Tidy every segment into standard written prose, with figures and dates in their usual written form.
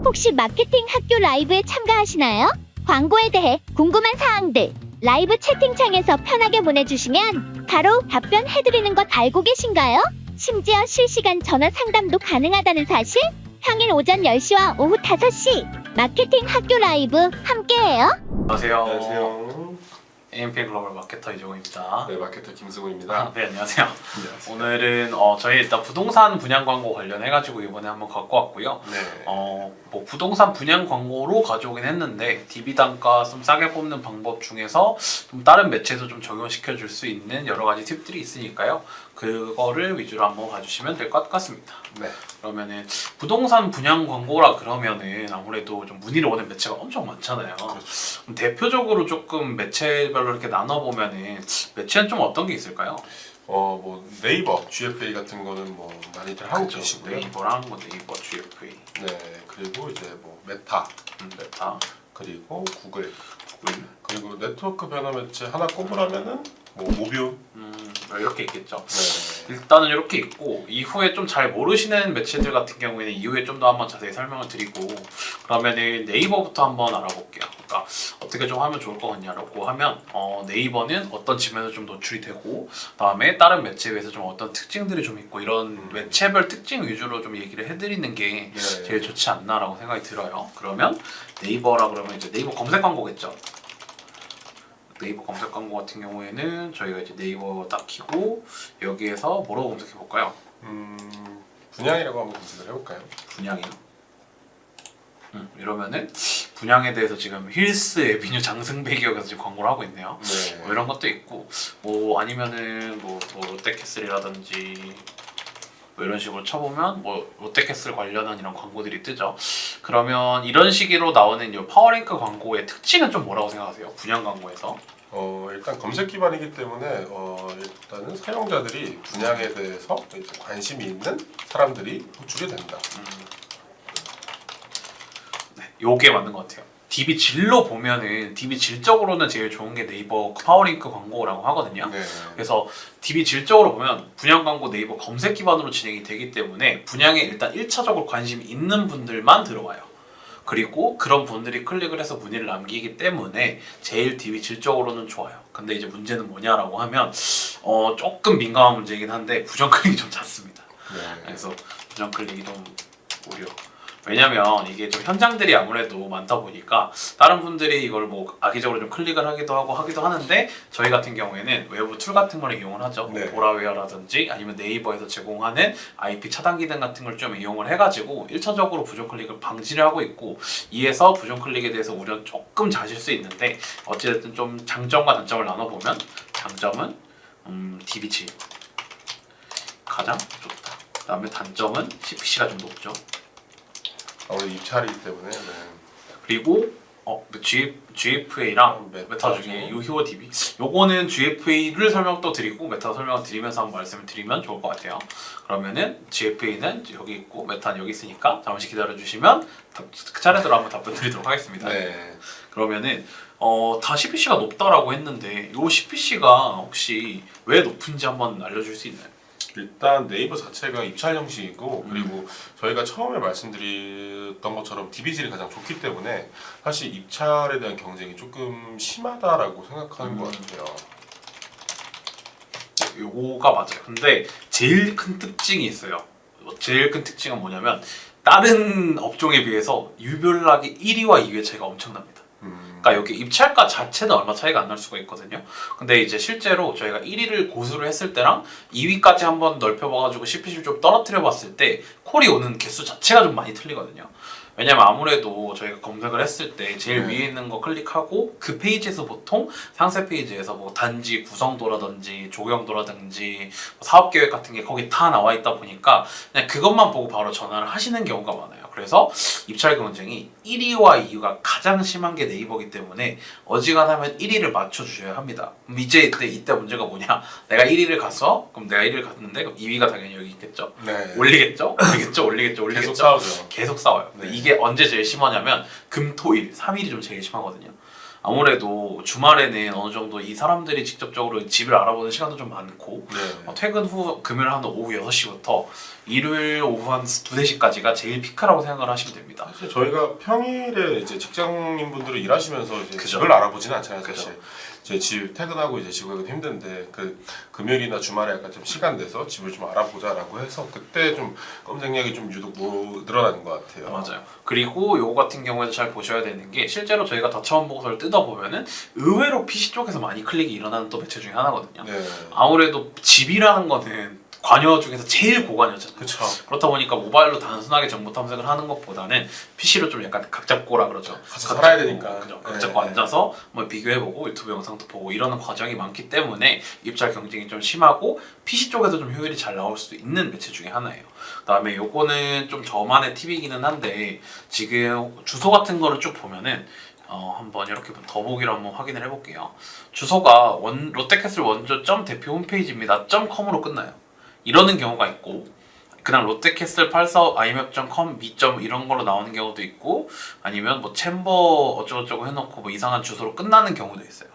혹시 마케팅 학교 라이브에 참가하시나요? 광고에 대해 궁금한 사항들 라이브 채팅창에서 편하게 보내주시면 바로 답변해드리는 것 알고 계신가요? 심지어 실시간 전화 상담도 가능하다는 사실? 평일 오전 10시와 오후 5시 마케팅 학교 라이브 함께해요. 안녕하세요. 안녕하세요. AMP 글로벌 마케터 이종우입니다. 네, 마케터 김승우입니다. 네, 안녕하세요. 안녕하세요. 오늘은 저희 일단 부동산 분양 광고 관련해가지고 이번에 한번 갖고 왔고요. 네. 뭐 부동산 분양 광고로 가져오긴 했는데 DB 단가 좀 싸게 뽑는 방법 중에서 좀 다른 매체도 좀 적용시켜 줄 수 있는 여러 가지 팁들이 있으니까요. 그거를 위주로 한번 봐주시면 될 것 같습니다. 네. 그러면은 부동산 분양 광고라 그러면은 아무래도 좀 문의를 오는 매체가 엄청 많잖아요. 그렇죠. 그럼 대표적으로 조금 매체별로 이렇게 나눠보면은 매체는 좀 어떤 게 있을까요? 뭐 네이버, GFA 같은 거는 뭐 많이들 하고 그쵸? 계시고요. 네이버랑 뭐 네이버, GFA, 네. 그리고 이제 뭐 메타, 메타, 그리고 구글, 구글, 그리고 네트워크 변화 매체 하나 꼽으라면은 뭐 모비움. 이렇게 있겠죠. 네. 일단은 이렇게 있고 이후에 좀 잘 모르시는 매체들 같은 경우에는 이후에 좀 더 한번 자세히 설명을 드리고 그러면은 네이버부터 한번 알아볼게요. 그러니까 어떻게 좀 하면 좋을 것 같냐라고 하면 네이버는 어떤 지면에서 좀 노출이 되고 그다음에 다른 매체에 비해서 좀 어떤 특징들이 좀 있고 이런 매체별 특징 위주로 좀 얘기를 해드리는 게 네. 제일 좋지 않나라고 생각이 들어요. 그러면 네이버라 그러면 이제 네이버 검색 광고겠죠. 네이버 검색 광고 같은 경우에는 저희가 이제 네이버 딱 키고 여기에서 뭐라고 검색해 볼까요? 분양이라고 한번 검색을 해볼까요? 분양이요. 이러면은 분양에 대해서 지금 힐스 에비뉴 장승배기역에서 지금 광고를 하고 있네요. 네. 뭐 이런 것도 있고 뭐 아니면은 뭐 롯데캐슬이라든지 뭐 이런 식으로 쳐보면 뭐 롯데캐슬 관련한 이런 광고들이 뜨죠. 그러면 이런 식으로 나오는 이 파워링크 광고의 특징은 좀 뭐라고 생각하세요? 분양 광고에서? 일단 검색 기반이기 때문에 일단은 사용자들이 분양에 대해서 이제 관심이 있는 사람들이 노출이 된다. 네, 요게 맞는 것 같아요. DB 질로 보면은 DB 질적으로는 제일 좋은 게 네이버 파워링크 광고라고 하거든요. 네. 그래서 DB 질적으로 보면 분양 광고 네이버 검색 기반으로 진행이 되기 때문에 분양에 일단 1차적으로 관심이 있는 분들만 들어와요. 그리고 그런 분들이 클릭을 해서 문의를 남기기 때문에 제일 DB 질적으로는 좋아요. 근데 이제 문제는 뭐냐라고 하면 조금 민감한 문제이긴 한데 부정 클릭이 좀 잦습니다. 네. 그래서 부정 클릭이 좀 오려. 왜냐면 이게 좀 현장들이 아무래도 많다 보니까 다른 분들이 이걸 뭐 악의적으로 좀 클릭을 하기도 하는데 저희 같은 경우에는 외부 툴 같은 걸 이용을 하죠. 네. 보라웨어라든지 아니면 네이버에서 제공하는 IP 차단 기능 같은 걸 좀 이용을 해가지고 1차적으로 부정 클릭을 방지를 하고 있고 이에서 부정 클릭에 대해서 우려는 조금 잦을 수 있는데 어찌됐든 좀 장점과 단점을 나눠보면 장점은 DB7 가장 좋다. 그 다음에 단점은 CPC가 좀 높죠. 아무래도 입찰이기 때문에. 네. 그리고 GFA랑 메타 중에 유효 DB 요거는 GFA를 설명 또 드리고 메타 설명을 드리면서 한번 말씀을 드리면 좋을 것 같아요. 그러면은 GFA는 여기 있고 메타는 여기 있으니까 잠시 기다려 주시면 그 차례대로 한번 답변 드리도록 하겠습니다. 네. 그러면은 다 CPC가 높다라고 했는데 요 CPC가 혹시 왜 높은지 한번 알려줄 수 있나요? 일단 네이버 자체가 입찰 형식이고 그리고 저희가 처음에 말씀드렸던 것처럼 DB질이 가장 좋기 때문에 사실 입찰에 대한 경쟁이 조금 심하다라고 생각하는 것 같아요. 요거가 맞아요. 근데 제일 큰 특징이 있어요. 제일 큰 특징은 뭐냐면 다른 업종에 비해서 유별나게 1위와 2위의 차이가 엄청납니다. 그러니까 여기 입찰가 자체는 얼마 차이가 안 날 수가 있거든요. 근데 이제 실제로 저희가 1위를 고수를 했을 때랑 2위까지 한번 넓혀봐가지고 CPC를 좀 떨어뜨려 봤을 때 콜이 오는 개수 자체가 좀 많이 틀리거든요. 왜냐면 아무래도 저희가 검색을 했을 때 제일 위에 있는 거 클릭하고 그 페이지에서 보통 상세 페이지에서 뭐 단지 구성도라든지 조경도라든지 뭐 사업계획 같은 게 거기 다 나와 있다 보니까 그냥 그것만 보고 바로 전화를 하시는 경우가 많아요. 그래서 입찰 경쟁이 1위와 2위가 가장 심한 게 네이버기 때문에 어지간하면 1위를 맞춰주셔야 합니다. 그럼 이제 이때 문제가 뭐냐? 내가 1위를 갔어? 그럼 내가 1위를 갔는데 그럼 2위가 당연히 여기 있겠죠? 네. 올리겠죠? 올리겠죠? 계속 싸우죠. 계속 싸워요. 근데 네. 이게 언제 제일 심하냐면 금, 토, 일, 3일이 좀 제일 심하거든요. 아무래도 주말에는 어느 정도 이 사람들이 직접적으로 집을 알아보는 시간도 좀 많고 네. 퇴근 후 금요일 한 오후 6시부터 일요일 오후 한 2, 3시까지가 제일 피크라고 생각을 하시면 됩니다. 사실 저희가 평일에 이제 직장인분들이 일하시면서 이제 그죠. 집을 알아보지는 않잖아요. 그죠. 사실 이제 집 퇴근하고 이제 집을 가기 힘든데 그 금요일이나 주말에 약간 좀 시간 내서 집을 좀 알아보자라고 해서 그때 좀 검색량이 좀 유독 늘어나는 것 같아요. 맞아요. 그리고 요거 같은 경우에도 잘 보셔야 되는 게 실제로 저희가 더차원 보고서를 뜯어보면은 의외로 PC 쪽에서 많이 클릭이 일어나는 또 매체 중에 하나거든요. 네. 아무래도 집이라는 거는 관여 중에서 제일 고관여잖아요. 그렇죠. 그렇다 보니까 모바일로 단순하게 정보 탐색을 하는 것보다는 PC로 좀 약간 각 잡고라 그러죠. 같이 살아야 되니까. 그죠. 각 네, 잡고 네. 앉아서 뭐 비교해보고 유튜브 영상도 보고 이러는 과정이 많기 때문에 입찰 경쟁이 좀 심하고 PC 쪽에서 좀 효율이 잘 나올 수도 있는 매체 중에 하나예요. 그다음에 요거는 좀 저만의 팁이기는 한데 지금 주소 같은 거를 쭉 보면은 한번 이렇게 더보기로 한번 확인을 해볼게요. 주소가 롯데캐슬 원조 대표 홈페이지입니다. .com으로 끝나요. 이러는 경우가 있고 그냥 롯데캐슬 84 imap.com 미. 이런 걸로 나오는 경우도 있고 아니면 뭐 챔버 어쩌고저쩌고 해놓고 뭐 이상한 주소로 끝나는 경우도 있어요.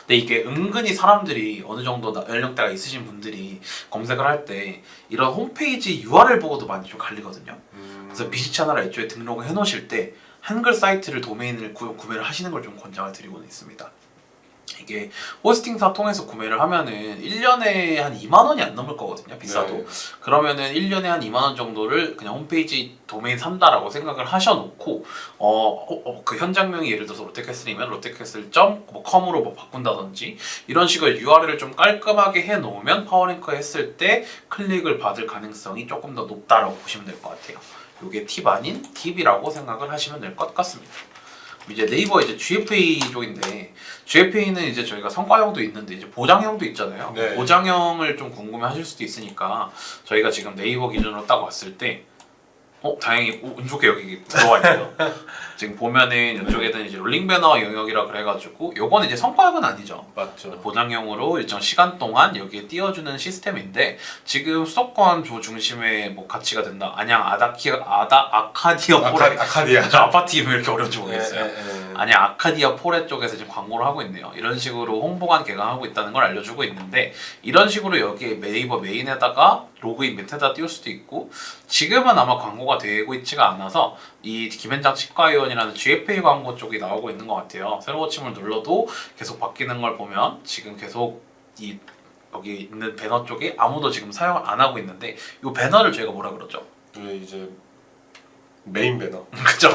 근데 이게 은근히 사람들이 어느 정도 연령대가 있으신 분들이 검색을 할 때 이런 홈페이지 URL 보고도 많이 좀 갈리거든요. 그래서 BC 채널에 애초에 등록을 해놓으실 때 한글 사이트를 도메인을 구매를 하시는 걸 좀 권장을 드리고는 있습니다. 이게 호스팅사 통해서 구매를 하면은 1년에 한 2만 원이 안 넘을 거거든요. 비싸도. 네. 그러면은 1년에 한 2만 원 정도를 그냥 홈페이지 도메인 산다라고 생각을 하셔놓고 그 현장명이 예를 들어서 롯데캐슬이면 롯데캐슬.com으로 뭐 바꾼다든지 이런 식으로 URL을 좀 깔끔하게 해놓으면 파워링크 했을 때 클릭을 받을 가능성이 조금 더 높다라고 보시면 될 것 같아요. 이게 팁 아닌 팁이라고 생각을 하시면 될 것 같습니다. 이제 네이버 이제 GFA 쪽인데 GFA는 이제 저희가 성과형도 있는데 이제 보장형도 있잖아요. 네. 보장형을 좀 궁금해하실 수도 있으니까 저희가 지금 네이버 기준으로 딱 왔을 때 다행히 운 좋게 여기 들어와 있고요. 지금 보면은 이쪽에는 이제 롤링 배너 영역이라 그래가지고 요거는 이제 성과형은 아니죠. 맞죠. 보장형으로 일정 시간 동안 여기에 띄워주는 시스템인데 지금 수도권 조 중심의 뭐 가치가 된다. 안양 아카디아 폴에 아카디아. 아파트 이름이 이렇게 어려운지 모르겠어요. 네. 안양 아카디아 폴에 쪽에서 지금 광고를 하고 있네요. 이런 식으로 홍보관 개강하고 있다는 걸 알려주고 있는데 이런 식으로 여기에 네이버 메인에다가 로그인 밑에다 띄울 수도 있고 지금은 아마 광고가 되고 있지가 않아서 이 김현장 치과의원이라는 GFA 광고 쪽이 나오고 있는 것 같아요. 새로 고침을 눌러도 계속 바뀌는 걸 보면 지금 계속 여기 있는 배너 쪽에 아무도 지금 사용을 안 하고 있는데 이 배너를 저희가 뭐라 그러죠? 이게 이제 메인 배너. 그죠?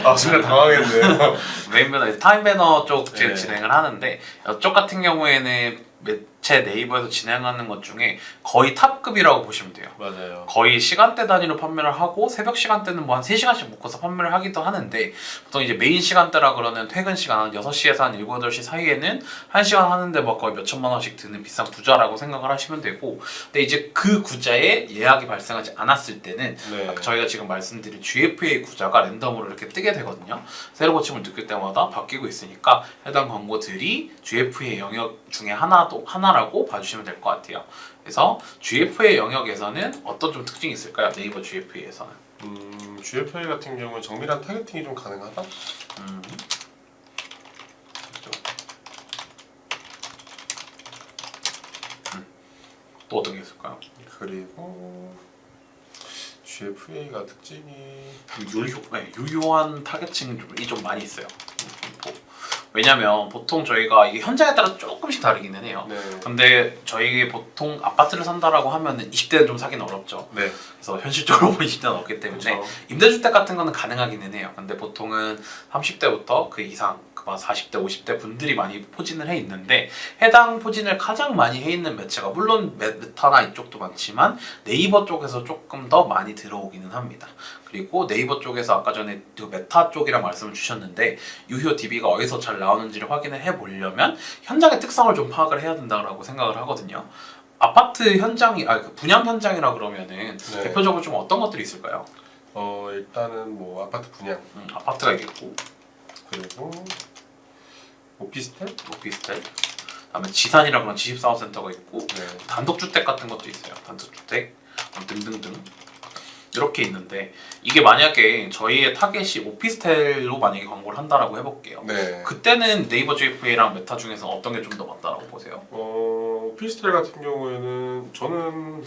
아 순간 당황했네요. 메인 배너, 타임 배너 쪽 지금 네. 진행을 하는데 이쪽 같은 경우에는 매체 네이버에서 진행하는 것 중에 거의 탑급이라고 보시면 돼요. 맞아요. 거의 시간대 단위로 판매를 하고 새벽 시간대는 뭐 한 3시간씩 묶어서 판매를 하기도 하는데 보통 이제 메인 시간대라 그러는 퇴근 시간 한 6시에서 한 7, 8시 사이에는 1시간 하는데 막 거의 몇 천만 원씩 드는 비싼 구자라고 생각을 하시면 되고 근데 이제 그 구자에 예약이 발생하지 않았을 때는 네. 저희가 지금 말씀드린 GFA 구자가 랜덤으로 이렇게 뜨게 되거든요. 새로 고침을 느낄 때마다 바뀌고 있으니까 해당 광고들이 GFA 영역 중에 하나라고 봐주시면 될 것 같아요. 그래서 GFA 영역에서는 어떤 좀 특징이 있을까요? 네이버 GFA에서는. GFA 같은 경우는 정밀한 타겟팅이 좀 가능하다? 또 어떤 게 있을까요? 그리고 GFA가 특징이 유효한 타겟층이 좀 많이 있어요. 왜냐면 보통 저희가 이게 현장에 따라 조금씩 다르기는 해요. 네. 근데 저희 보통 아파트를 산다라고 하면은 20대는 좀 사기는 어렵죠. 네. 그래서 현실적으로 보면 20대는 없기 때문에 그렇죠. 임대주택 같은 거는 가능하기는 해요. 근데 보통은 30대부터 그 이상 40대, 50대 분들이 많이 포진을 해 있는데 해당 포진을 가장 많이 해 있는 매체가 물론 메타나 이쪽도 많지만 네이버 쪽에서 조금 더 많이 들어오기는 합니다. 그리고 네이버 쪽에서 아까 전에 그 메타 쪽이랑 말씀을 주셨는데 유효 DB가 어디서 잘 나오는지를 확인을 해보려면 현장의 특성을 좀 파악을 해야 된다고 생각을 하거든요. 아파트 현장이 그 분양 현장이라 그러면은 네. 대표적으로 좀 어떤 것들이 있을까요? 일단은 뭐 아파트 분양 아파트가 있겠고 그리고 오피스텔? 그다음에 지산이라 그런 지식사업센터가 있고 네. 단독주택 같은 것도 있어요. 단독주택 등등등. 이렇게 있는데 이게 만약에 저희의 타겟이 오피스텔로 만약에 광고를 한다라고 해볼게요. 네. 그때는 네이버 GFA랑 메타 중에서 어떤 게 좀 더 맞다라고 보세요? 오피스텔 같은 경우에는 저는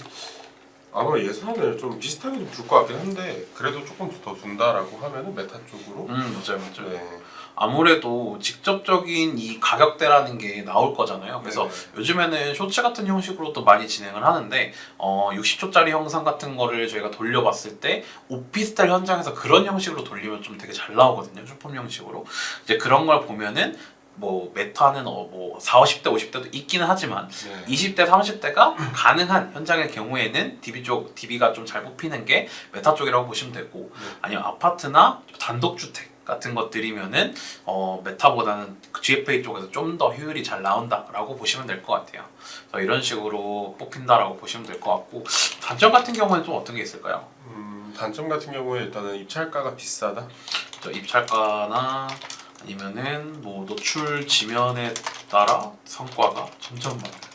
아마 예산을 좀 비슷하게 좀 줄 것 같긴 한데 그래도 조금 더 준다라고 하면은 메타 쪽으로. 맞아요. 네. 아무래도 직접적인 이 가격대라는 게 나올 거잖아요. 그래서 네. 요즘에는 쇼츠 같은 형식으로도 많이 진행을 하는데 60초짜리 영상 같은 거를 저희가 돌려봤을 때 오피스텔 현장에서 그런 형식으로 돌리면 좀 되게 잘 나오거든요. 쇼폼 형식으로. 이제 그런 걸 보면은 뭐 메타는 뭐 40, 50대, 50대도 있기는 하지만 네. 20대, 30대가 가능한 현장의 경우에는 DB가 좀 잘 뽑히는 게 메타 쪽이라고 보시면 되고 아니면 아파트나 단독주택 같은 것들이면은 메타보다는 GFA 쪽에서 좀 더 효율이 잘 나온다라고 보시면 될 것 같아요. 그래서 이런 식으로 뽑힌다라고 보시면 될 것 같고 단점 같은 경우에는 좀 어떤 게 있을까요? 단점 같은 경우에 일단은 입찰가가 비싸다. 입찰가나 아니면은 뭐 노출 지면에 따라 성과가 점점 많아요.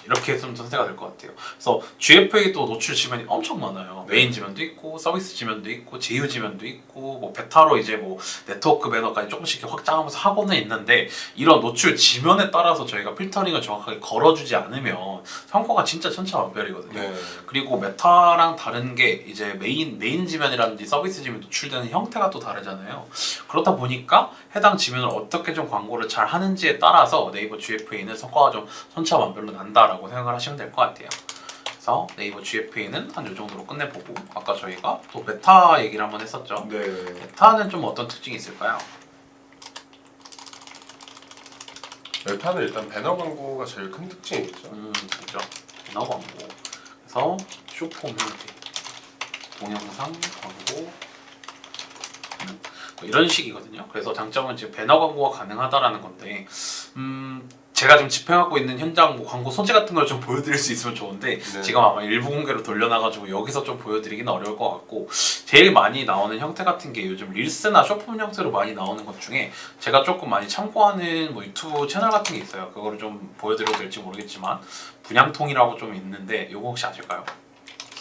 이렇게 좀 전세가 될 것 같아요. 그래서 GFA도 노출 지면이 엄청 많아요. 메인 지면도 있고 서비스 지면도 있고 제휴 지면도 있고 뭐 베타로 이제 뭐 네트워크 배너까지 조금씩 이렇게 확장하면서 하고는 있는데 이런 노출 지면에 따라서 저희가 필터링을 정확하게 걸어주지 않으면 성과가 진짜 천차만별이거든요. 네. 그리고 메타랑 다른 게 이제 메인 지면이라든지 서비스 지면 노출되는 형태가 또 다르잖아요. 그렇다 보니까 해당 지면을 어떻게 좀 광고를 잘 하는지에 따라서 네이버 GFA는 성과가 좀 천차만별로 난다라고 생각을 하시면 될 것 같아요. 그래서 네이버 GFA는 한 이 정도로 끝내보고 아까 저희가 또 메타 얘기를 한번 했었죠. 네. 메타는 좀 어떤 특징이 있을까요? 메타는 일단 배너 광고가 제일 큰 특징이겠죠. 그죠. 배너 광고. 그래서 쇼폼 형태, 동영상 광고 뭐 이런 식이거든요. 그래서 장점은 지금 배너 광고가 가능하다라는 건데, 제가 지금 집행하고 있는 현장 뭐 광고 소재 같은 걸 좀 보여드릴 수 있으면 좋은데 네. 지금 아마 일부 공개로 돌려놔가지고 여기서 좀 보여드리기는 어려울 것 같고 제일 많이 나오는 형태 같은 게 요즘 릴스나 쇼폼 형태로 많이 나오는 것 중에 제가 조금 많이 참고하는 뭐 유튜브 채널 같은 게 있어요. 그거를 좀 보여드려도 될지 모르겠지만 분양통이라고 좀 있는데 이거 혹시 아실까요?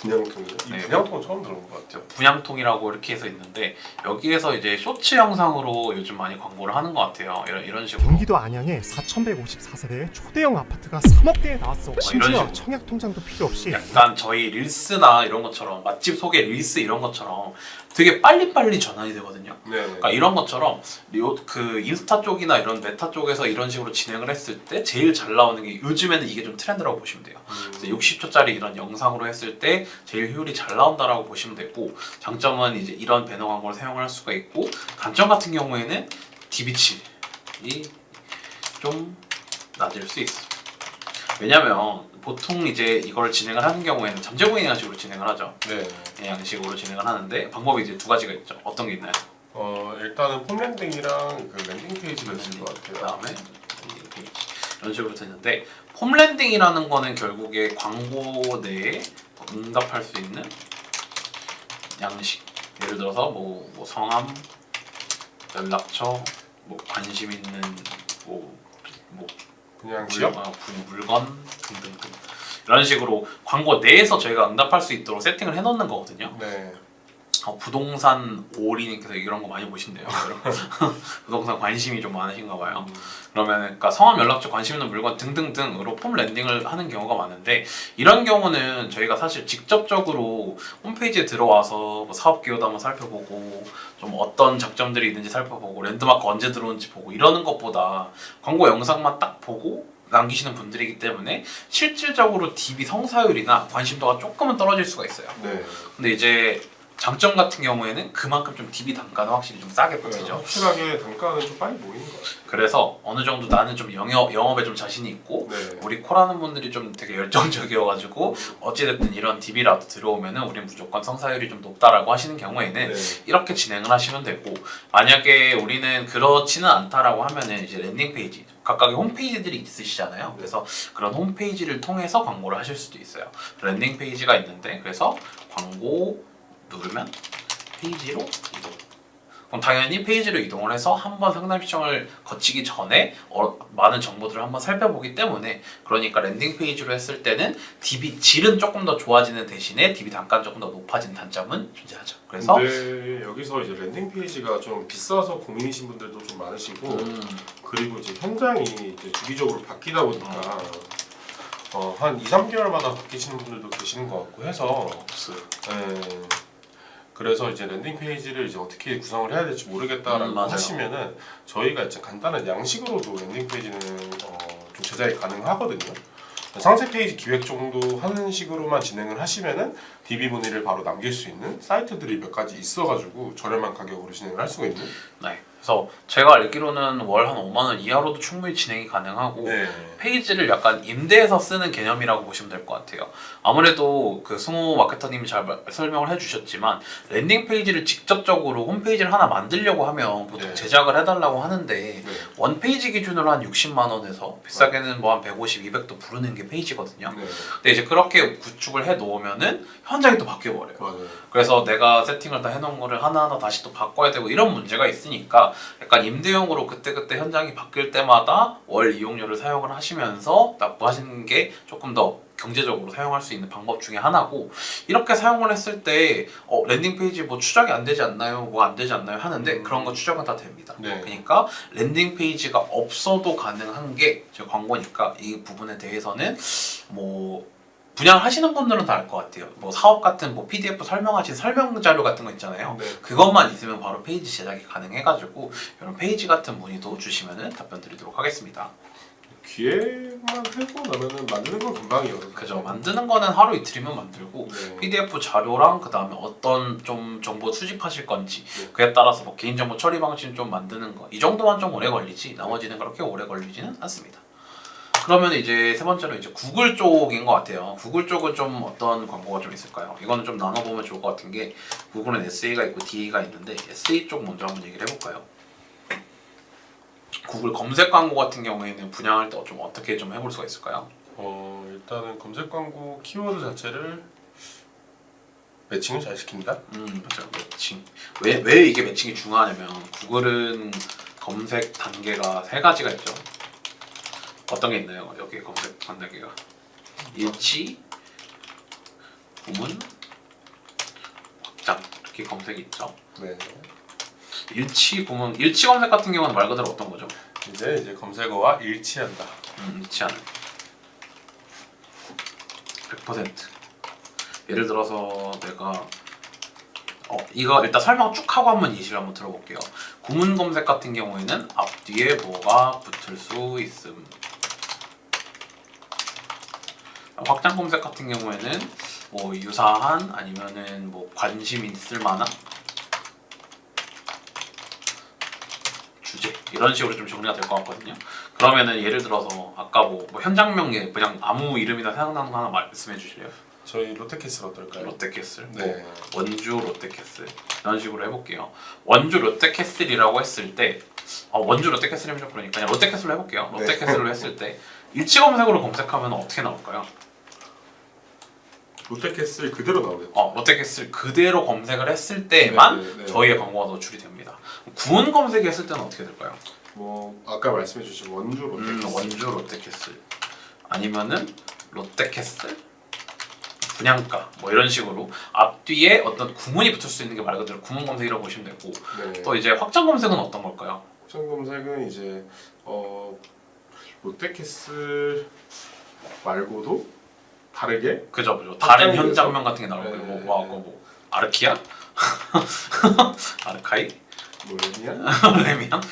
분양통이요? 이 네. 분양통은 처음 들어본 것 같아요. 분양통이라고 이렇게 해서 있는데 여기에서 이제 쇼츠 영상으로 요즘 많이 광고를 하는 것 같아요. 이런 식으로. 경기도 안양에 4,154세대의 초대형 아파트가 3억대에 나왔어. 이런 심지어 식으로. 청약 통장도 필요 없이 약간 저희 릴스나 이런 것처럼 맛집 소개 릴스 이런 것처럼 되게 빨리빨리 전환이 되거든요. 네. 그러니까 이런 것처럼 그 인스타 쪽이나 이런 메타 쪽에서 이런 식으로 진행을 했을 때 제일 잘 나오는 게 요즘에는 이게 좀 트렌드라고 보시면 돼요. 그래서 60초짜리 이런 영상으로 했을 때 제일 효율이 잘 나온다라고 보시면 되고 장점은 이제 이런 배너 광고를 사용할 수가 있고 단점 같은 경우에는 DB치이 좀 낮을 수 있어요. 왜냐면 보통 이제 이걸 진행을 하는 경우에는 잠재보행 양식으로 진행을 하죠. 네. 양식으로 진행을 하는데 방법이 이제 두 가지가 있죠. 어떤 게 있나요? 일단은 폼 랜딩이랑 그 랜딩 페이지가 있을 것 같아요. 그다음에 이런 식으로 되는데 폼 랜딩이라는 거는 결국에 광고 내에 응답할 수 있는 양식. 예를 들어서 뭐 성함, 연락처, 뭐 관심 있는 뭐 그냥 지역? 물건 등등등 이런 식으로 광고 내에서 저희가 응답할 수 있도록 세팅을 해놓는 거거든요. 네. 부동산 오리님께서 이런 거 많이 보신대요. 부동산 관심이 좀 많으신가 봐요. 그러면 그러니까 성함, 연락처, 관심 있는 물건 등등등으로 폼 랜딩을 하는 경우가 많은데 이런 경우는 저희가 사실 직접적으로 홈페이지에 들어와서 뭐 사업 기여도 한번 살펴보고 좀 어떤 장점들이 있는지 살펴보고 랜드마크 언제 들어오는지 보고 이러는 것보다 광고 영상만 딱 보고 남기시는 분들이기 때문에 실질적으로 DB 성사율이나 관심도가 조금은 떨어질 수가 있어요. 네. 근데 이제 장점 같은 경우에는 그만큼 좀 DB 단가는 확실히 좀 싸게 붙이죠. 확실하게 단가는 좀 빨리 모이는 것 같아요. 그래서 어느 정도 나는 좀 영업에 좀 자신이 있고 네. 우리 콜하는 분들이 좀 되게 열정적이어가지고 어찌됐든 이런 DB라도 들어오면은 우린 무조건 성사율이 좀 높다라고 하시는 경우에는 네. 이렇게 진행을 하시면 되고 만약에 우리는 그렇지는 않다라고 하면은 이제 랜딩 페이지 각각의 홈페이지들이 있으시잖아요. 그래서 그런 홈페이지를 통해서 광고를 하실 수도 있어요. 랜딩 페이지가 있는데 그래서 광고 누르면 페이지로 이동. 그럼 당연히 페이지로 이동을 해서 한번 상담 시청을 거치기 전에 많은 정보들을 한번 살펴보기 때문에 그러니까 랜딩 페이지로 했을 때는 DB 질은 조금 더 좋아지는 대신에 DB 단가는 조금 더 높아진 단점은 존재하죠. 그래서 근데 여기서 이제 랜딩 페이지가 좀 비싸서 고민이신 분들도 좀 많으시고 그리고 이제 현장이 이제 주기적으로 바뀌다 보니까 한 2, 3개월마다 바뀌시는 분들도 계시는 것 같고 해서 없어요. 그래서 이제 랜딩 페이지를 이제 어떻게 구성을 해야 될지 모르겠다라고 맞아요. 하시면은 저희가 이제 간단한 양식으로도 랜딩 페이지는 좀 제작이 가능하거든요. 상세 페이지 기획 정도 하는 식으로만 진행을 하시면은 DB 문의를 바로 남길 수 있는 사이트들이 몇 가지 있어가지고 저렴한 가격으로 진행을 할 수가 있는. 네. 그래서 제가 알기로는 월 한 5만 원 이하로도 충분히 진행이 가능하고 네. 페이지를 약간 임대해서 쓰는 개념이라고 보시면 될 것 같아요. 아무래도 그 승호 마케터님이 잘 설명을 해주셨지만 랜딩 페이지를 직접적으로 홈페이지를 하나 만들려고 하면 보통 네. 제작을 해달라고 하는데 네. 원 페이지 기준으로 한 60만 원에서 비싸게는 뭐 한 150, 200도 부르는 게 페이지거든요. 네. 근데 이제 그렇게 구축을 해 놓으면은 현장이 또 바뀌어 버려요. 맞아요. 그래서 내가 세팅을 다 해놓은 거를 하나하나 다시 또 바꿔야 되고 이런 문제가 있으니까 약간 임대용으로 그때그때 현장이 바뀔 때마다 월 이용료를 사용을 하시면서 납부하시는 게 조금 더 경제적으로 사용할 수 있는 방법 중에 하나고 이렇게 사용을 했을 때 랜딩 페이지 뭐 추적이 안 되지 않나요? 뭐 안 되지 않나요? 하는데 그런 거 추적은 다 됩니다. 네. 그러니까 랜딩 페이지가 없어도 가능한 게 제 광고니까 이 부분에 대해서는 뭐 분양하시는 분들은 다 알 것 같아요. 뭐 사업 같은 뭐 PDF 설명하신 설명 자료 같은 거 있잖아요. 네. 그것만 있으면 바로 페이지 제작이 가능해가지고 이런 페이지 같은 문의도 주시면은 답변 드리도록 하겠습니다. 기획만 하고 나면은 만드는 건 금방이어서. 그죠? 만드는 거는 하루 이틀이면 만들고 네. PDF 자료랑 그 다음에 어떤 좀 정보 수집하실 건지 네. 그에 따라서 뭐 개인정보 처리 방식 좀 만드는 거 이 정도만 좀 오래 걸리지 나머지는 그렇게 오래 걸리지는 않습니다. 그러면 이제 세 번째로 이제 구글 쪽인 것 같아요. 구글 쪽은 좀 어떤 광고가 좀 있을까요? 이거는 좀 나눠보면 좋을 것 같은 게 구글은 SA가 있고 DA가 있는데 SA 쪽 먼저 한번 얘기를 해볼까요? 구글 검색 광고 같은 경우에는 분양할 때 좀 어떻게 좀 해볼 수가 있을까요? 일단은 검색 광고 키워드 자체를 매칭을 잘 시킨다. 맞아요. 매칭. 왜 이게 매칭이 중요하냐면 구글은 검색 단계가 세 가지가 있죠. 어떤 게 있나요? 여기 검색 단계가 일치, 구문, 확장 이렇게 검색이 있죠. 네. 일치, 구문, 일치 검색 같은 경우는 말 그대로 어떤 거죠? 이제 검색어와 일치한다. 일치하는 100%. 예를 들어서 내가 이거 일단 설명 쭉 하고 한번 예시를 한번 들어볼게요. 구문 검색 같은 경우에는 앞뒤에 뭐가 붙을 수 있음. 확장 검색 같은 경우에는 뭐 유사한 아니면은 뭐 관심 있을 만한 주제 이런 식으로 좀 정리가 될 것 같거든요. 그러면은 예를 들어서 아까 뭐 현장명에 그냥 아무 이름이나 생각나는 거 하나 말씀해 주실래요? 저희 롯데캐슬 어떨까요? 롯데캐슬, 네. 뭐 원주 롯데캐슬 이런 식으로 해볼게요. 원주 롯데캐슬이라고 했을 때 원주 롯데캐슬이면 좀 그러니까 그냥 롯데캐슬로 해볼게요. 네. 롯데캐슬로 했을 때 일치 검색으로 검색하면 어떻게 나올까요? 롯데캐슬 그대로 나오겠죠. 롯데캐슬 그대로 검색을 했을 때만 네, 네, 네. 저희의 광고가 노출이 됩니다. 구문 검색이 했을 때는 어떻게 될까요? 뭐 아까 말씀해 주신 원주 롯데캐슬. 원주 롯데캐슬 아니면은 롯데캐슬 분양가 뭐 이런 식으로 앞뒤에 어떤 구문이 붙을 수 있는 게 말 그대로 구문 검색이라고 보시면 되고 네. 또 이제 확장 검색은 어떤 걸까요? 확장 검색은 이제 롯데캐슬 말고도 다르게 그죠. 다른 확장이 현장명 같은 게 나올 거고 네. 뭐 아르키아? 아르카이? 뭐 레미안 레미안?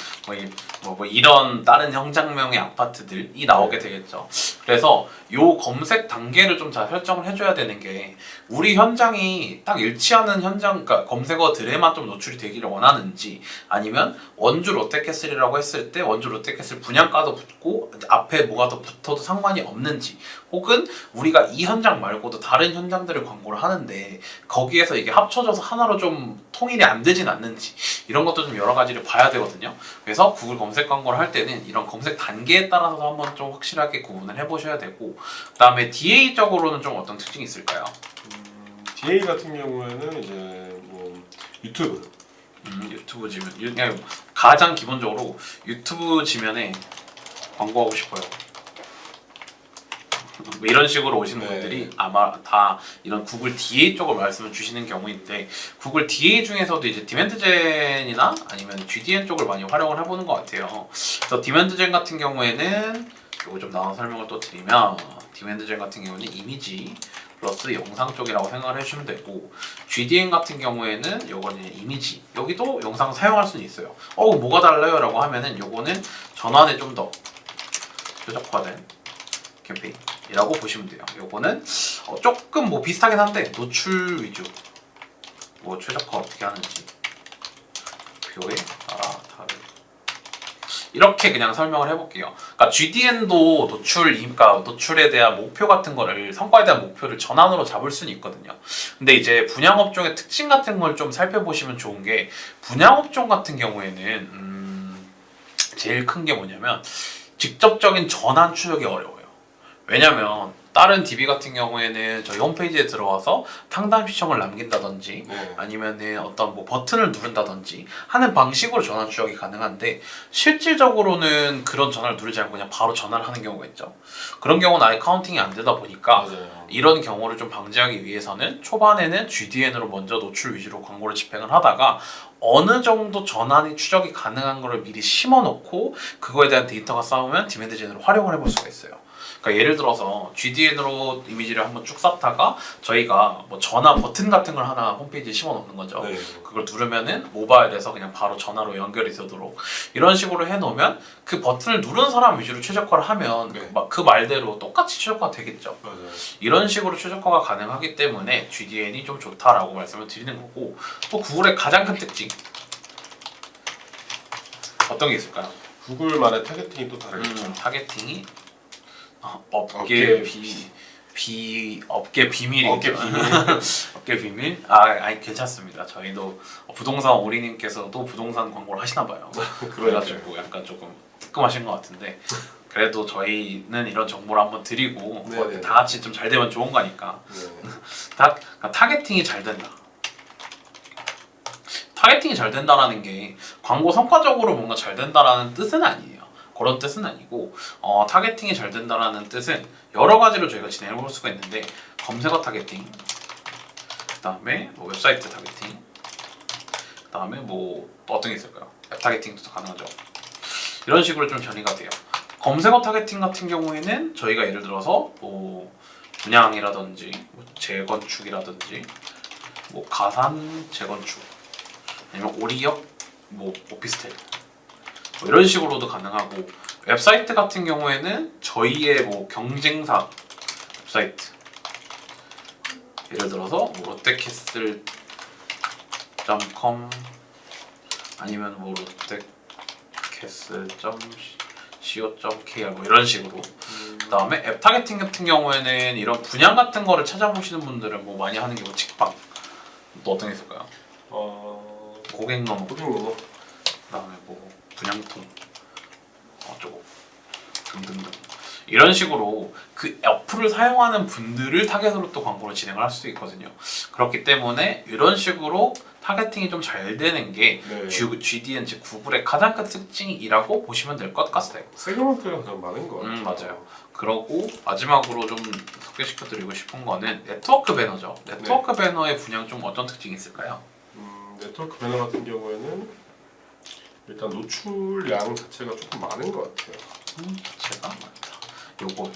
뭐 이런 다른 현장명의 아파트들이 나오게 되겠죠. 그래서 요 검색 단계를 좀 잘 설정을 해줘야 되는 게 우리 현장이 딱 일치하는 현장, 그러니까 검색어들에만 좀 노출이 되기를 원하는지 아니면 원주 롯데캐슬이라고 했을 때 원주 롯데캐슬 분양가도 붙고 앞에 뭐가 더 붙어도 상관이 없는지 혹은 우리가 이 현장 말고도 다른 현장들을 광고를 하는데 거기에서 이게 합쳐져서 하나로 좀 통일이 안 되진 않는지 이런 것도 좀 여러 가지를 봐야 되거든요. 그래서 구글 검색 광고를 할 때는 이런 검색 단계에 따라서 한번 좀 확실하게 구분을 해보셔야 되고 그 다음에 DA적으로는 좀 어떤 특징이 있을까요? DA 같은 경우에는 이제 뭐 유튜브 유튜브 지면 그냥 가장 기본적으로 유튜브 지면에 광고하고 싶어요. 뭐 이런 식으로 오시는 네. 분들이 아마 다 이런 구글 DA 쪽을 말씀을 주시는 경우인데 구글 DA 중에서도 이제 디맨드젠이나 아니면 GDN 쪽을 많이 활용을 해보는 것 같아요. 그래서 디맨드젠 같은 경우에는 이거 좀 나눠 설명을 또 드리면 디맨드젠 같은 경우는 이미지 플러스 영상 쪽이라고 생각을 해주시면 되고 GDN 같은 경우에는 요거는 이미지 여기도 영상 사용할 수는 있어요. 뭐가 달라요? 라고 하면은 요거는 전환에 좀 더 최적화된 캠페인이라고 보시면 돼요. 요거는 조금 뭐 비슷하긴 한데 노출 위주 뭐 최적화 어떻게 하는지 표에 따라 다르 이렇게 그냥 설명을 해볼게요. 그러니까 GDN도 그러니까 노출에 대한 목표 같은 거를 성과에 대한 목표를 전환으로 잡을 수는 있거든요. 근데 이제 분양업종의 특징 같은 걸 좀 살펴보시면 좋은 게 분양업종 같은 경우에는 제일 큰 게 뭐냐면 직접적인 전환 추적이 어려워요. 왜냐면 다른 DB 같은 경우에는 저희 홈페이지에 들어와서 상담 시청을 남긴다든지 네. 아니면은 어떤 뭐 버튼을 누른다든지 하는 방식으로 전환 추적이 가능한데 실질적으로는 그런 전화를 누르지 않고 그냥 바로 전화를 하는 경우가 있죠. 그런 경우는 아예 카운팅이 안 되다 보니까 맞아요. 이런 경우를 좀 방지하기 위해서는 초반에는 GDN으로 먼저 노출 위주로 광고를 집행을 하다가 어느 정도 전환이 추적이 가능한 거를 미리 심어놓고 그거에 대한 데이터가 쌓으면 디맨드젠으로 활용을 해볼 수가 있어요. 그러니까 예를 들어서 GDN으로 이미지를 한번 쭉 쌓다가 저희가 뭐 전화 버튼 같은 걸 하나 홈페이지에 심어놓는 거죠. 네. 그걸 누르면은 모바일에서 그냥 바로 전화로 연결이 되도록 이런 식으로 해놓으면 그 버튼을 누른 사람 위주로 최적화를 하면 네. 그 말대로 똑같이 최적화가 되겠죠. 맞아요. 이런 식으로 최적화가 가능하기 때문에 GDN이 좀 좋다라고 말씀을 드리는 거고 또 구글의 가장 큰 특징 어떤 게 있을까요? 구글만의 타겟팅이 또 다르겠죠. 타겟팅이 업계 업계 비밀이죠. 업계 비밀. 업계 비밀? 아니 괜찮습니다. 저희도 부동산 오리님께서도 부동산 광고를 하시나 봐요. 그래가지고 약간 조금 뜨끔하신 것 같은데 그래도 저희는 이런 정보를 한번 드리고 네네. 다 같이 좀 잘 되면 좋은 거니까 네. 그러니까 타겟팅이 잘 된다. 타겟팅이 잘 된다라는 게 광고 성과적으로 뭔가 잘 된다라는 뜻은 아니에요. 그런 뜻은 아니고 타겟팅이 잘 된다라는 뜻은 여러 가지로 저희가 진행해 볼 수가 있는데 검색어 타겟팅, 그 다음에 뭐 웹사이트 타겟팅, 그 다음에 뭐 또 어떤 게 있을까요? 앱 타겟팅도 가능하죠. 이런 식으로 좀 전이가 돼요. 검색어 타겟팅 같은 경우에는 저희가 예를 들어서 뭐 분양이라든지 뭐 재건축이라든지 뭐 가산 재건축 아니면 오리역 뭐 오피스텔 뭐 이런 식으로도 가능하고 웹사이트 같은 경우에는 저희의 뭐 경쟁사 웹사이트 예를 들어서 뭐 롯데캐슬.com 아니면 뭐 롯데캐슬.co.kr 뭐 이런 식으로 그 다음에 앱 타겟팅 같은 경우에는 이런 분양 같은 거를 찾아보시는 분들은 뭐 많이 하는 게 뭐 직방 또 어떤 게 있을까요? 고객 넘어 호중로고 그다음에 뭐 분양통 어쩌고 등등등 이런 식으로 그 어플을 사용하는 분들을 타겟으로 또 광고를 진행을 할 수 있거든요. 그렇기 때문에 이런 식으로 타겟팅이 좀 잘 되는 게 네. GDN 즉 구글의 가장 큰 특징이라고 보시면 될 것 같아요. 세그먼트가 가장 많은 것 같아요. 맞아요. 그러고 마지막으로 좀 소개시켜드리고 싶은 거는 네트워크 배너죠. 네트워크 배너의 분양 좀 어떤 특징이 있을까요? 네트워크 배너 같은 경우에는 일단 노출량 자체가 조금 많은 것 같아요. 제가 많다. 요거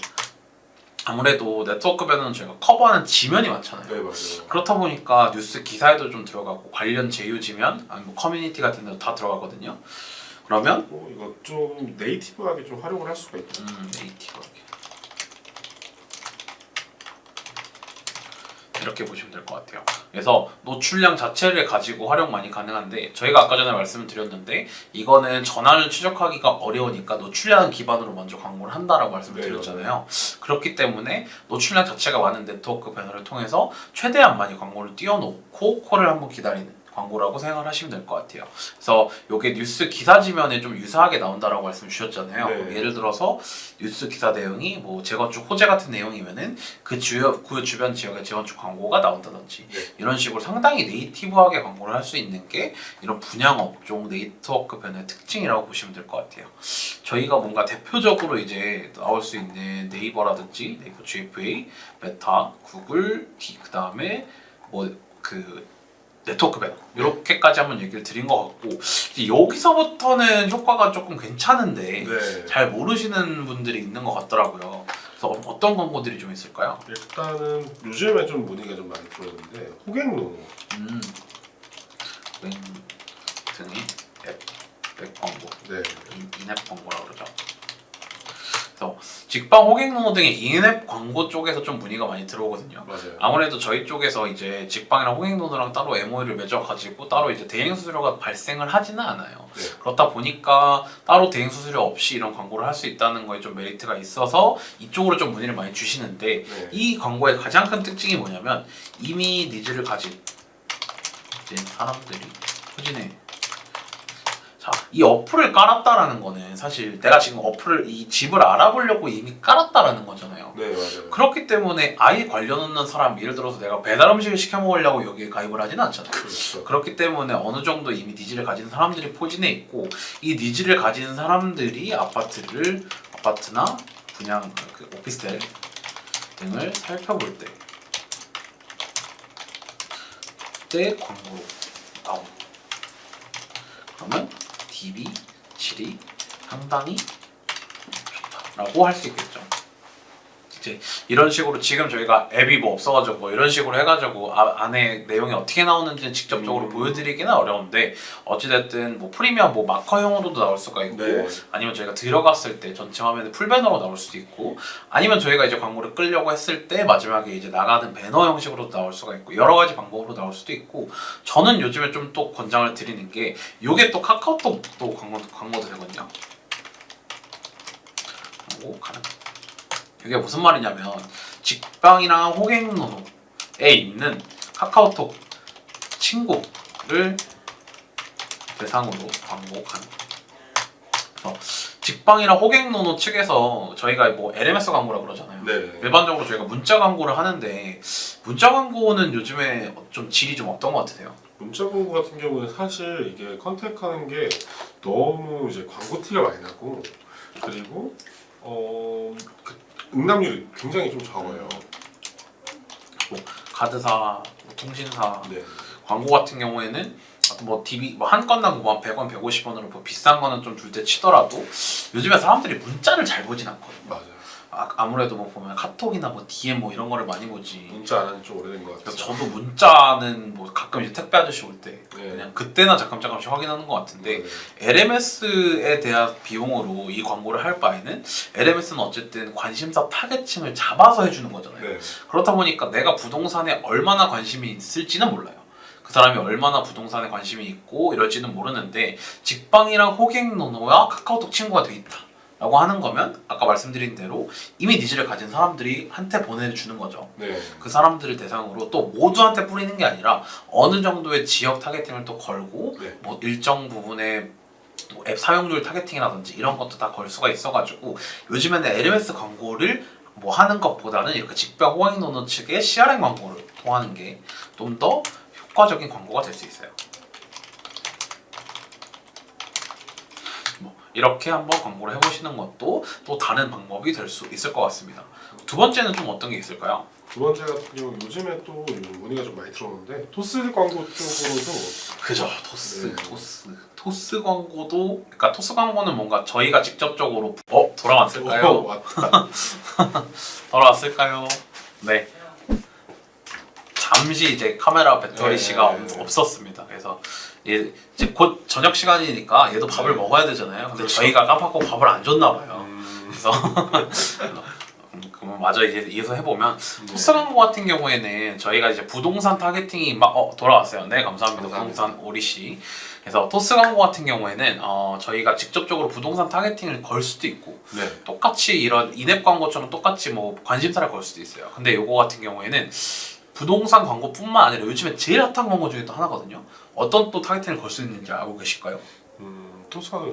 아무래도 네트워크 배너는 저희가 커버하는 지면이 많잖아요. 네 맞아요. 그렇다 보니까 뉴스 기사에도 좀 들어가고 관련 제휴 지면 아니면 뭐 커뮤니티 같은 데도 다 들어가거든요. 그러면 이거 좀 네이티브하게 좀 활용을 할 수가 있죠. 네이티브하게 이렇게 보시면 될 것 같아요. 그래서 노출량 자체를 가지고 활용 많이 가능한데 저희가 아까 전에 말씀을 드렸는데 이거는 전환을 추적하기가 어려우니까 노출량 기반으로 먼저 광고를 한다라고 말씀을 네, 드렸잖아요. 그렇기 때문에 노출량 자체가 많은 네트워크 배너를 통해서 최대한 많이 광고를 띄워놓고 콜을 한번 기다리는 광고라고 생각을 하시면 될 것 같아요. 그래서 이게 뉴스 기사 지면에 좀 유사하게 나온다라고 말씀 주셨잖아요. 네. 그럼 예를 들어서 뉴스 기사 내용이 뭐 재건축 호재 같은 내용이면은 그 주변 지역의 재건축 광고가 나온다든지 네. 이런 식으로 상당히 네이티브하게 광고를 할 수 있는 게 이런 분양 업종 네트워크 변화의 특징이라고 보시면 될 것 같아요. 저희가 뭔가 대표적으로 이제 나올 수 있는 네이버라든지 네이버 GFA, 메타, 구글, 그 다음에 뭐 그 네트워크 배너 이렇게까지 한번 얘기를 드린 것 같고 이제 여기서부터는 효과가 조금 괜찮은데 네. 잘 모르시는 분들이 있는 것 같더라고요. 그래서 어떤 광고들이 좀 있을까요? 일단은 요즘에 좀 문의가 좀 많이 들어오는데 호갱노노. 등이 앱 광고, 네. 인앱 광고라고 그러죠. 그래서 직방 호갱노노 등의 인앱 광고 쪽에서 좀 문의가 많이 들어오거든요. 맞아요. 아무래도 저희 쪽에서 이제 직방이랑 호갱노노랑 따로 MOU를 맺어가지고 따로 이제 대행 수수료가 발생을 하지는 않아요. 네. 그렇다 보니까 따로 대행 수수료 없이 이런 광고를 할 수 있다는 거에 좀 메리트가 있어서 이쪽으로 좀 문의를 많이 주시는데 네. 이 광고의 가장 큰 특징이 뭐냐면 이미 니즈를 가진 이제 사람들이 후진해. 자, 이 어플을 깔았다라는 거는 사실 내가 지금 어플을 이 집을 알아보려고 이미 깔았다라는 거잖아요. 네, 맞아요. 그렇기 때문에 아예 관련 없는 사람, 예를 들어서 내가 배달 음식을 시켜 먹으려고 여기에 가입을 하지는 않잖아요. 그렇죠. 그렇기 때문에 어느 정도 이미 니즈를 가진 사람들이 포진해 있고 이 니즈를 가진 사람들이 아파트나 분양 그 오피스텔 등을 살펴볼 때 광고로 나옵니다. 그러면 DB, 질이 상당히 좋다라고 할 수 있겠죠. 이제 이런 식으로 지금 저희가 앱이 뭐 없어가지고 뭐 이런 식으로 해가지고 안에 내용이 어떻게 나오는지는 직접적으로 보여드리기는 어려운데 어찌됐든 뭐 프리미엄 뭐 마커형으로도 나올 수가 있고 네. 아니면 저희가 들어갔을 때 전체 화면에 풀배너로 나올 수도 있고 아니면 저희가 이제 광고를 끌려고 했을 때 마지막에 이제 나가는 배너 형식으로도 나올 수가 있고 여러 가지 방법으로 나올 수도 있고 저는 요즘에 좀 또 권장을 드리는 게 요게 또 카카오톡도 광고도 되거든요. 광고 가능. 이게 무슨 말이냐면 직방이랑 호갱노노에 있는 카카오톡 친구를 대상으로 광고 가능. 직방이랑 호갱노노 측에서 저희가 뭐 LMS 광고라고 그러잖아요. 네. 일반적으로 저희가 문자 광고를 하는데 문자 광고는 요즘에 좀 질이 좀 어떤 것 같으세요? 문자 광고 같은 경우는 사실 이게 컨택하는 게 너무 이제 광고 티가 많이 나고 그리고 그 응답률이 굉장히 좀 적어요. 뭐 카드사, 뭐 통신사 네. 광고 같은 경우에는 뭐 DB 뭐 한 건당 뭐 100원, 150원으로 뭐 비싼 거는 좀 둘 때 치더라도 요즘에 사람들이 문자를 잘 보진 않거든요. 맞아요. 아무래도 뭐 보면 카톡이나 뭐 DM 뭐 이런 거를 많이 보지. 문자 안 한지 좀 오래된 것 그래서 같아요. 저도 문자는 뭐 가끔 이제 택배 아저씨 올 때 네. 그냥 그때나 잠깐씩 확인하는 것 같은데 네. LMS에 대한 비용으로 이 광고를 할 바에는 LMS는 어쨌든 관심사 타겟층을 잡아서 해주는 거잖아요. 네. 그렇다 보니까 내가 부동산에 얼마나 관심이 있을지는 몰라요. 그 사람이 얼마나 부동산에 관심이 있고 이럴지는 모르는데 직방이랑 호갱노노와 카카오톡 친구가 돼 있다 라고 하는 거면 아까 말씀드린 대로 이미 니즈를 가진 사람들이 한테 보내주는 거죠. 네. 그 사람들을 대상으로 또 모두한테 뿌리는 게 아니라 어느 정도의 지역 타겟팅을 또 걸고 네. 뭐 일정 부분의 뭐 앱 사용률 타겟팅이라든지 이런 것도 다 걸 수가 있어가지고 요즘에는 LMS 광고를 뭐 하는 것보다는 이렇게 직방 호갱노노 측의 CRM 광고를 통하는 게 좀 더 효과적인 광고가 될 수 있어요. 뭐 이렇게 한번 광고를 해보시는 것도 또 다른 방법이 될 수 있을 것 같습니다. 두 번째는 좀 어떤 게 있을까요? 두 번째 같은 경우 요즘에 또 요즘 문의가 좀 많이 들어오는데 토스 광고 쪽으로도 그죠. 토스, 네. 토스 광고도 그러니까 토스 광고는 뭔가 저희가 직접적으로 돌아왔을까요? 왔다. 돌아왔을까요? 네. 잠시 이제 카메라 배터리 씨가 없었습니다. 그래서 이제 곧 저녁 시간이니까 얘도 밥을 먹어야 되잖아요. 근데 그렇죠. 저희가 깜빡하고 밥을 안 줬나 봐요. 그래서 그러면 마저 이어서 해보면 토스 광고 같은 경우에는 저희가 이제 부동산 타겟팅이 막 돌아왔어요. 네, 감사합니다. 부동산 오리 씨. 그래서 토스 광고 같은 경우에는 저희가 직접적으로 부동산 타겟팅을 걸 수도 있고 네. 똑같이 이런 인앱 광고처럼 똑같이 뭐 관심사를 걸 수도 있어요. 근데 요거 같은 경우에는 부동산 광고뿐만 아니라 요즘에 제일 핫한 광고 중에 또 하나거든요. 어떤 또 타겟팅을 걸 수 있는지 알고 계실까요? 토스가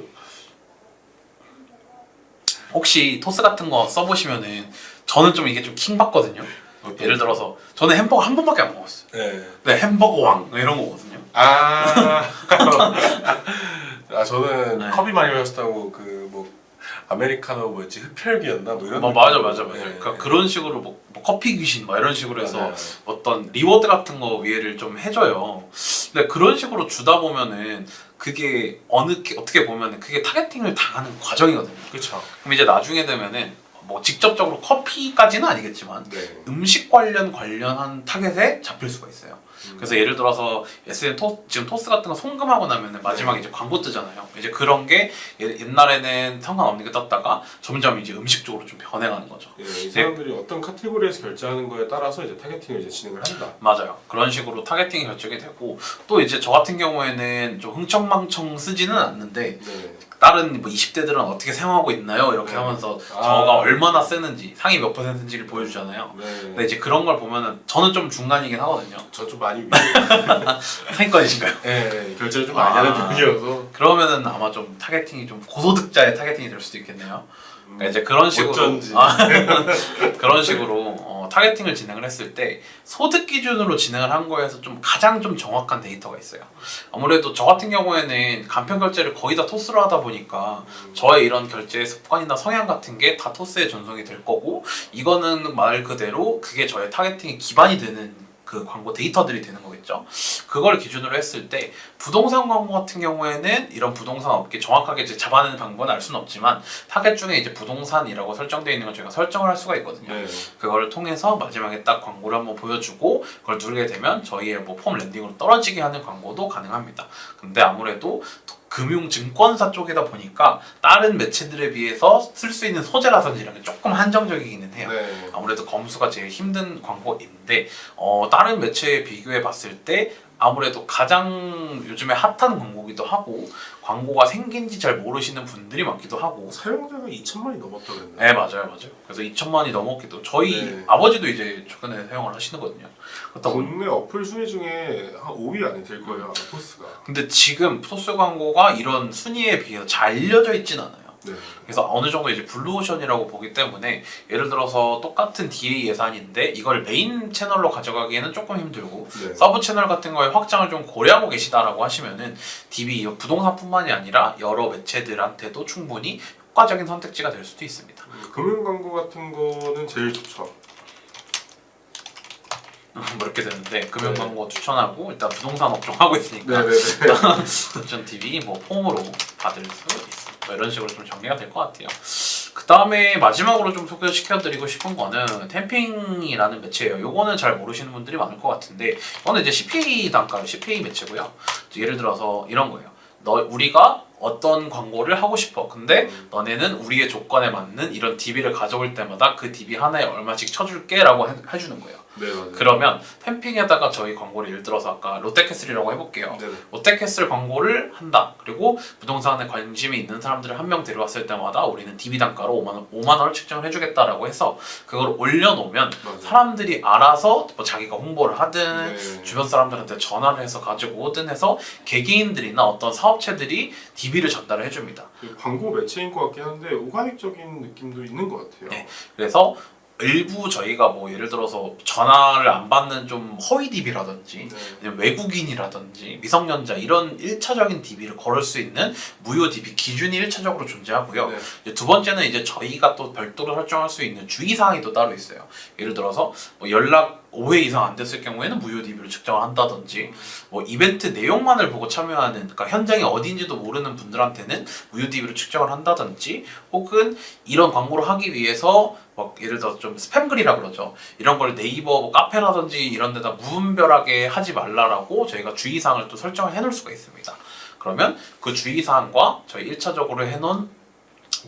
혹시 토스 같은 거 써보시면은 저는 좀 이게 좀 킹받거든요. 예를 들어서 저는 햄버거 한 번밖에 안 먹었어요. 네. 네, 햄버거 왕 이런 거거든요. 아 저는 네. 커피 많이 마셨다고 그 뭐 아메리카노 뭐였지 흡혈귀였나 뭐 이런 맞아. 느낌으로. 그러니까 그런 식으로 뭐 커피 귀신 막 이런 식으로 해서 맞아요. 어떤 리워드 같은 거 위에를 좀 해줘요. 근데 그런 식으로 주다 보면은 그게 어떻게 보면은 그게 타겟팅을 당하는 과정이거든요. 그렇죠. 그럼 이제 나중에 되면은 뭐 직접적으로 커피까지는 아니겠지만 네. 음식 관련한 타겟에 잡힐 수가 있어요. 그래서 예를 들어서 지금 토스 같은 거 송금하고 나면은 마지막에 이제 광고 뜨잖아요. 이제 그런 게 옛날에는 상관없는 게 떴다가 점점 이제 음식 쪽으로 좀 변해가는 거죠. 예, 이 사람들이 어떤 카테고리에서 결제하는 거에 따라서 이제 타겟팅을 이제 진행을 한다. 맞아요. 그런 식으로 타겟팅이 결정이 되고 또 이제 저 같은 경우에는 좀 흥청망청 쓰지는 않는데 네. 다른 뭐 20대들은 어떻게 사용하고 있나요? 이렇게 네. 하면서 아. 저가 얼마나 쓰는지 상위 몇 %인지를 보여주잖아요. 네. 근데 이제 그런 걸 보면은 저는 좀 중간이긴 하거든요. 저 좀 많이 상위권이신가요? 예, 결제를 좀 많이 하는 편이어서 그러면은 아마 좀 타겟팅이 좀 고소득자의 타겟팅이 될 수도 있겠네요. 그러니까 이제 그런 식으로 어쩐지. 그런 식으로 타겟팅을 진행을 했을 때 소득 기준으로 진행을 한 거에서 좀 가장 좀 정확한 데이터가 있어요. 아무래도 저 같은 경우에는 간편 결제를 거의 다 토스로 하다 보니까 저의 이런 결제 습관이나 성향 같은 게 다 토스에 전송이 될 거고 이거는 말 그대로 그게 저의 타겟팅의 기반이 되는 그 광고 데이터들이 되는 거겠죠. 그걸 기준으로 했을 때 부동산 광고 같은 경우에는 이런 부동산 업계 정확하게 이제 잡아내는 방법은 알 수는 없지만 타겟 중에 이제 부동산이라고 설정되어 있는 걸 저희가 설정을 할 수가 있거든요. 네. 그거를 통해서 마지막에 딱 광고를 한번 보여주고 그걸 누르게 되면 저희의 뭐 폼 랜딩으로 떨어지게 하는 광고도 가능합니다. 근데 아무래도 금융증권사 쪽이다 보니까 다른 매체들에 비해서 쓸 수 있는 소재라든지 이런 게 조금 한정적이기는 해요. 네. 아무래도 검수가 제일 힘든 광고인데 다른 매체에 비교해 봤을 때 아무래도 가장 요즘에 핫한 광고기도 하고 광고가 생긴지 잘 모르시는 분들이 많기도 하고 사용자가 2천만이 넘었다 그랬나요? 네 맞아요. 그래서 2천만이 넘었기도 저희 네. 아버지도 이제 최근에 사용을 하시거든요. 그렇다 보니 국내 어플 순위 중에 한 5위 안에 들 거예요, 아마 토스가. 근데 지금 토스 광고가 이런 순위에 비해서 잘 알려져 있진 않아요. 네. 그래서 어느 정도 이제 블루오션이라고 보기 때문에 예를 들어서 똑같은 DA 예산인데 이걸 메인 채널로 가져가기에는 조금 힘들고 네. 서브 채널 같은 거에 확장을 좀 고려하고 계시다라고 하시면은 DB 부동산뿐만이 아니라 여러 매체들한테도 충분히 효과적인 선택지가 될 수도 있습니다. 금융 광고 같은 거는 제일 좋죠. 뭐 이렇게 되는데 금융 광고 추천하고 일단 부동산 업종 하고 있으니까 네네네. 전 TV 뭐 폼으로 받을 수 있습니다. 뭐 이런 식으로 좀 정리가 될 것 같아요. 그 다음에 마지막으로 좀 소개시켜드리고 싶은 거는 템핑이라는 매체예요. 요거는 잘 모르시는 분들이 많을 것 같은데 이거는 이제 CPA 단가, CPA 매체고요. 예를 들어서 이런 거예요. 우리가 어떤 광고를 하고 싶어. 근데 너네는 우리의 조건에 맞는 이런 DB를 가져올 때마다 그 DB 하나에 얼마씩 쳐줄게 라고 해주는 거예요. 네, 맞아요. 그러면 템핑에다가 저희 광고를 예를 들어서 아까 롯데캐슬이라고 해볼게요. 네네. 롯데캐슬 광고를 한다. 그리고 부동산에 관심이 있는 사람들을 한 명 데려왔을 때마다 우리는 DB 단가로 5만 원을 측정을 해주겠다라고 해서 그걸 올려놓으면 맞아요. 사람들이 알아서 뭐 자기가 홍보를 하든 네. 주변 사람들한테 전화를 해서 가지고 오든 해서 개개인들이나 어떤 사업체들이 DB를 전달을 해줍니다. 광고 매체인 것 같긴 한데 오가닉적인 느낌도 있는 것 같아요. 네. 그래서 일부 저희가 뭐 예를 들어서 전화를 안 받는 좀 허위 DB라든지 네. 아니면 외국인이라든지 미성년자 이런 1차적인 DB를 걸을 수 있는 무료 DB 기준이 1차적으로 존재하고요. 네. 이제 두 번째는 이제 저희가 또 별도로 설정할 수 있는 주의사항이 또 따로 있어요. 예를 들어서 뭐 연락 5회 이상 안 됐을 경우에는 무료 DB를 측정을 한다든지 뭐 이벤트 내용만을 보고 참여하는 그러니까 현장이 어디인지도 모르는 분들한테는 무료 DB를 측정을 한다든지 혹은 이런 광고를 하기 위해서 뭐 예를 들어서 좀 스팸 글이라 그러죠. 이런 걸 네이버 뭐 카페라든지 이런 데다 무분별하게 하지 말라라고 저희가 주의사항을 또 설정을 해놓을 수가 있습니다. 그러면 그 주의사항과 저희 1차적으로 해놓은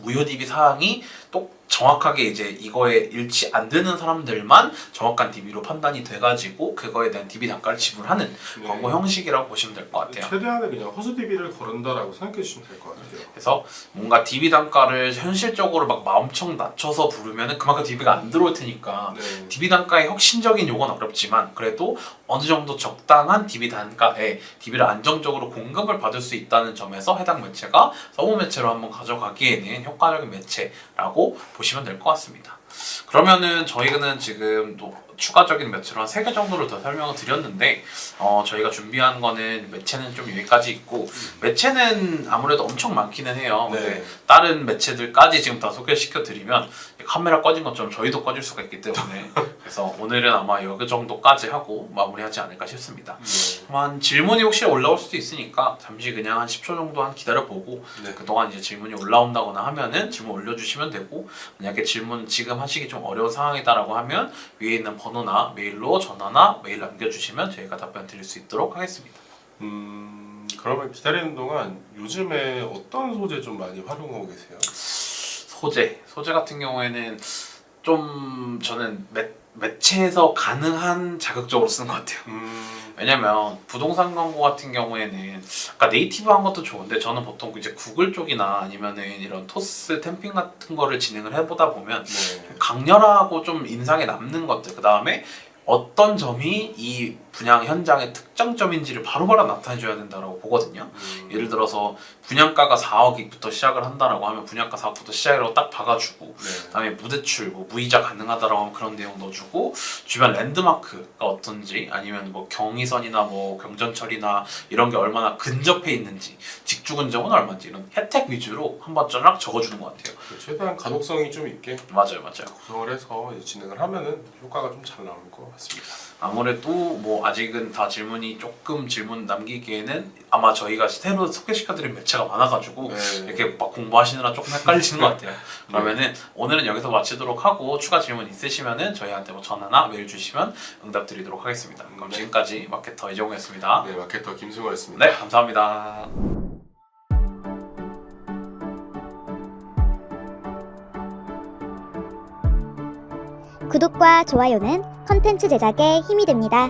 무료 DB 사항이 또 정확하게 이제 이거에 일치 안 되는 사람들만 정확한 DB로 판단이 돼가지고 그거에 대한 DB 단가를 지불하는 네. 광고 형식이라고 보시면 될 것 같아요. 최대한의 그냥 허수 DB를 거른다라고 생각해 주시면 될 것 같아요. 그래서 뭔가 DB 단가를 현실적으로 막 엄청 낮춰서 부르면은 그만큼 DB가 안 들어올 테니까 네. DB 단가의 혁신적인 요구는 어렵지만 그래도 어느 정도 적당한 DB 단가에 DB를 안정적으로 공급을 받을 수 있다는 점에서 해당 매체가 서브 매체로 한번 가져가기에는 효과적인 매체라고 보시면 될 것 같습니다. 그러면은 저희는 지금 또 추가적인 매체로 한 3개 정도를 더 설명을 드렸는데 저희가 준비한 거는 매체는 좀 여기까지 있고 매체는 아무래도 엄청 많기는 해요. 네. 근데 다른 매체들까지 지금 다 소개시켜 드리면 카메라 꺼진 것처럼 저희도 꺼질 수가 있기 때문에 그래서 오늘은 아마 여기 정도까지 하고 마무리하지 않을까 싶습니다. 네. 한 질문이 혹시 올라올 수도 있으니까 잠시 그냥 한 10초 정도 한 기다려보고 네. 그동안 이제 질문이 올라온다거나 하면은 질문 올려주시면 되고 만약에 질문 지금 하시기 좀 어려운 상황이다라고 하면 위에 있는 번호나 메일로 전화나 메일 남겨주시면 저희가 답변 드릴 수 있도록 하겠습니다. 그러면 기다리는 동안 요즘에 어떤 소재 좀 많이 활용하고 계세요? 소재 같은 경우에는 좀 저는 매체에서 가능한 자극적으로 쓰는 것 같아요. 왜냐면 부동산 광고 같은 경우에는 아까 네이티브 한 것도 좋은데 저는 보통 이제 구글 쪽이나 아니면은 이런 토스 템핑 같은 거를 진행을 해보다 보면 네. 강렬하고 좀 인상에 남는 것들 그 다음에 어떤 점이 이 분양 현장의 특장점인지를 바로바로 나타내줘야 된다고 보거든요. 예를 들어서 분양가가 4억부터 시작을 한다라고 하면 분양가 4억부터 시작이라고 딱 박아주고 네. 그다음에 무대출, 뭐 무이자 가능하다라고 하면 그런 내용 넣어주고 주변 랜드마크가 어떤지 아니면 뭐 경의선이나 뭐 경전철이나 이런 게 얼마나 근접해 있는지 직주 근접은 얼마인지 이런 혜택 위주로 한번 쫙 적어주는 것 같아요. 최대한 가독성이 좀 있게 맞아요. 구성을 해서 이제 진행을 하면은 효과가 좀 잘 나올 것 같습니다. 아무래도 뭐 아직은 다 질문 남기기에는 아마 저희가 새로 소개시켜드린 매체가 많아가지고 네. 이렇게 막 공부하시느라 조금 헷갈리시는 것 같아요. 그러면은 오늘은 여기서 마치도록 하고 추가 질문 있으시면은 저희한테 뭐 전화나 메일 주시면 응답드리도록 하겠습니다. 그럼 네. 지금까지 마케터 이정우였습니다. 네, 마케터 김승호였습니다. 네, 감사합니다. 구독과 좋아요는 컨텐츠 제작에 힘이 됩니다.